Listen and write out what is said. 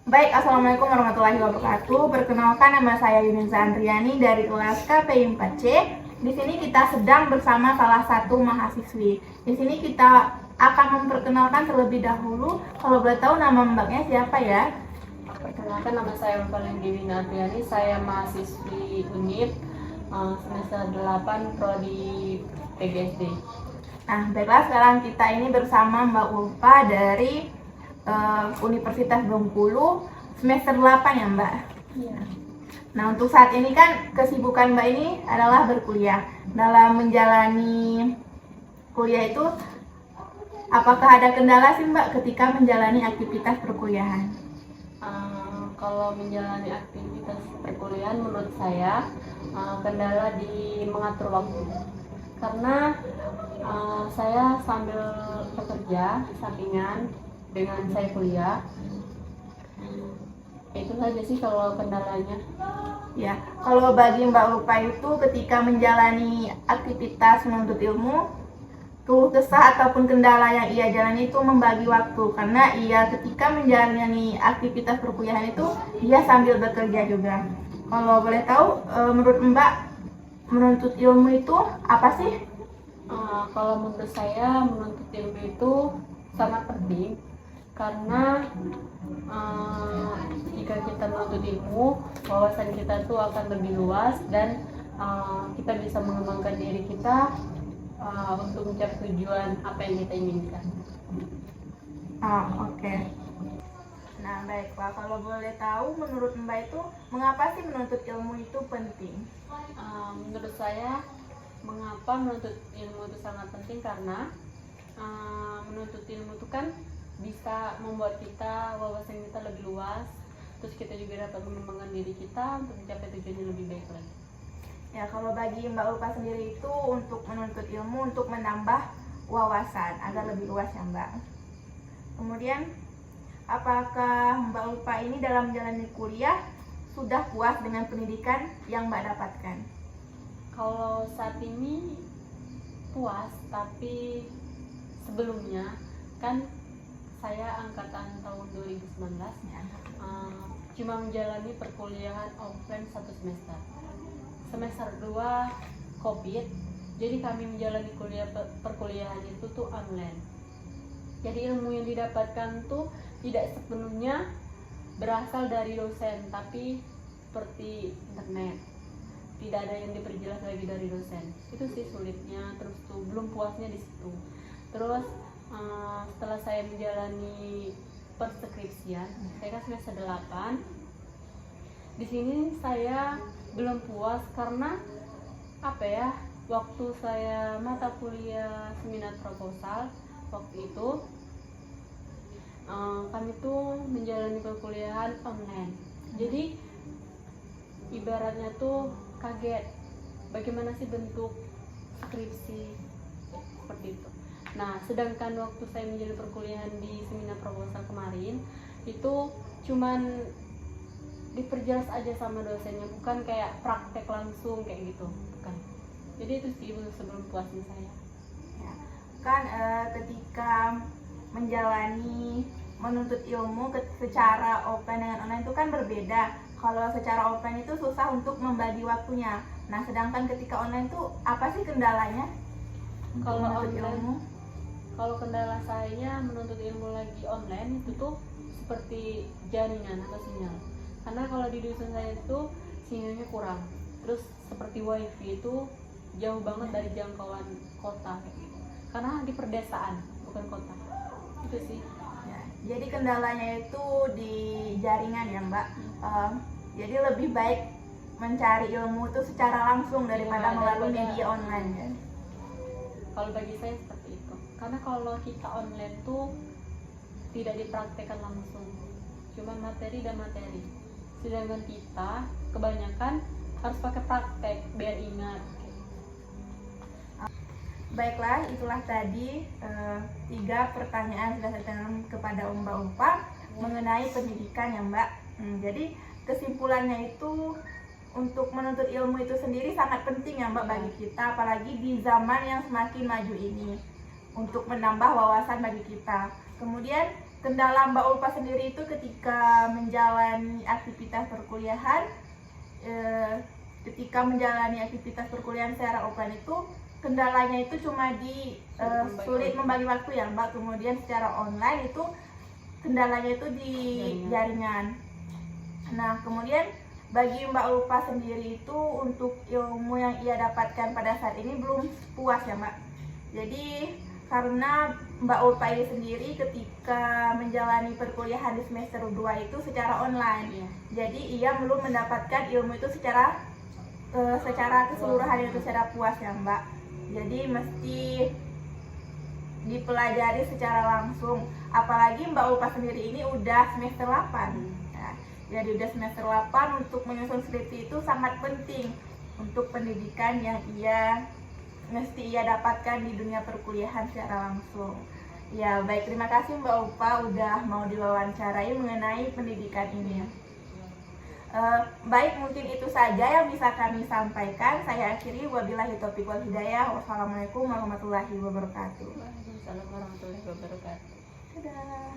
Baik, Assalamualaikum warahmatullahi wabarakatuh. Perkenalkan, nama saya Yunisa Andriani dari kelas KPI 4C. Di sini kita sedang bersama salah satu mahasiswi. Di sini kita akan memperkenalkan terlebih dahulu. Kalau boleh tahu nama mbaknya siapa ya? Perkenalkan, nama saya Valentini Andriani. Saya mahasiswi UNIP semester 8 prodi PGSD. Nah, baiklah, sekarang kita ini bersama Mbak Ulfa dari Universitas Bengkulu semester 8 ya Mbak? Iya. Nah, untuk saat ini kan kesibukan Mbak ini adalah berkuliah. Dalam menjalani kuliah itu, apakah ada kendala sih Mbak ketika menjalani aktivitas perkuliahan? Kalau menjalani aktivitas perkuliahan, menurut saya kendala di mengatur waktu. Karena saya sambil bekerja sampingan dengan saya kuliah. Itu saja sih kalau kendalanya. Ya, kalau bagi Mbak Ulfa itu ketika menjalani aktivitas menuntut ilmu, keluh kesah ataupun kendala yang ia jalani itu membagi waktu, karena ia ketika menjalani aktivitas perkuliahan itu ia sambil bekerja juga. Kalau boleh tahu, menurut Mbak, menuntut ilmu itu apa sih? Kalau menurut saya, menuntut ilmu itu sangat penting karena jika kita menuntut ilmu, wawasan kita tuh akan lebih luas dan kita bisa mengembangkan diri kita untuk mencapai tujuan apa yang kita inginkan. Oke. Nah, baik Pak, kalau boleh tahu menurut Mbak itu mengapa sih menuntut ilmu itu penting? Menurut saya, mengapa menuntut ilmu itu sangat penting karena menuntut ilmu itu kan bisa membuat kita wawasan kita lebih luas, terus kita juga dapat mengembangkan diri kita untuk mencapai tujuan yang lebih baik lagi. Ya, kalau bagi Mbak Ulfa sendiri itu untuk menuntut ilmu untuk menambah wawasan agar lebih luas ya Mbak. Kemudian, apakah Mbak Ulfa ini dalam menjalani kuliah sudah puas dengan pendidikan yang Mbak dapatkan? Kalau saat ini puas, tapi sebelumnya kan saya angkatan tahun 2019 Ya. Cuma menjalani perkuliahan offline 1 semester. Semester 2 COVID, jadi kami menjalani perkuliahan itu tuh online. Jadi ilmu yang didapatkan tuh tidak sepenuhnya berasal dari dosen, tapi seperti internet. Tidak ada yang diperjelas lagi dari dosen. Itu sih sulitnya, terus tuh belum puasnya di situ. Terus setelah saya menjalani perskripsian, saya kan semester 8. Di sini saya belum puas karena waktu saya mata kuliah seminar proposal waktu itu kami tuh menjalani perkuliahan online. Jadi ibaratnya tuh kaget bagaimana sih bentuk skripsi seperti itu. Nah, sedangkan waktu saya menjalani perkuliahan di seminar proposal kemarin itu cuman diperjelas aja sama dosennya, bukan kayak praktek langsung kayak gitu, bukan. Jadi itu sih sebelum puasnya saya. Ya. Kan ketika menjalani menuntut ilmu secara offline dengan online itu kan berbeda. Kalau secara offline itu susah untuk membagi waktunya. Nah, sedangkan ketika online itu apa sih kendalanya? Kalau menuntut online, ilmu? kalau kendala saya menuntut ilmu lagi online itu tuh seperti jaringan atau sinyal. Karena kalau di dusun saya itu sinyalnya kurang. Terus seperti wifi itu jauh banget dari jangkauan kota kayak gitu. Karena di perdesaan, bukan kota. Itu sih. Ya, jadi kendalanya itu di jaringan ya Mbak. Jadi lebih baik mencari ilmu itu secara langsung daripada melalui media online ya. Kalau bagi saya seperti itu. Karena kalau kita online tuh tidak dipraktekkan langsung, cuma materi dan materi. Sedangkan kita kebanyakan harus pakai praktek biar ingat. Baiklah, itulah tadi 3 pertanyaan sudah saya tanyakan kepada Mbak Ulfa mengenai pendidikan ya Mbak. Jadi kesimpulannya itu untuk menuntut ilmu itu sendiri sangat penting ya Mbak bagi kita, apalagi di zaman yang semakin maju ini, untuk menambah wawasan bagi kita. Kemudian kendala Mbak Ulfa sendiri itu ketika menjalani aktivitas perkuliahan, secara offline itu kendalanya itu cuma di sulit membagi waktu ya Mbak. Kemudian secara online itu kendalanya itu di jaringan. Nah, kemudian bagi Mbak Ulfa sendiri itu untuk ilmu yang ia dapatkan pada saat ini belum puas ya Mbak. Jadi karena Mbak Ulfa ini sendiri ketika menjalani perkuliahan di semester 2 itu secara online. Jadi ia belum mendapatkan ilmu itu secara keseluruhan itu secara puas ya Mbak. Jadi mesti dipelajari secara langsung. Apalagi Mbak Ulfa sendiri ini udah semester 8. Nah, jadi udah semester 8, untuk menyusun skripsi itu sangat penting untuk pendidikan yang mesti ia dapatkan di dunia perkuliahan secara langsung. Ya, baik, terima kasih Mbak Ulfa udah mau diwawancarai mengenai pendidikan ini. Baik, mungkin itu saja yang bisa kami sampaikan. Saya akhiri, wabillahi taufiq wal hidayah. Wassalamualaikum warahmatullahi wabarakatuh. Waalaikumsalam warahmatullahi wabarakatuh. Dadah.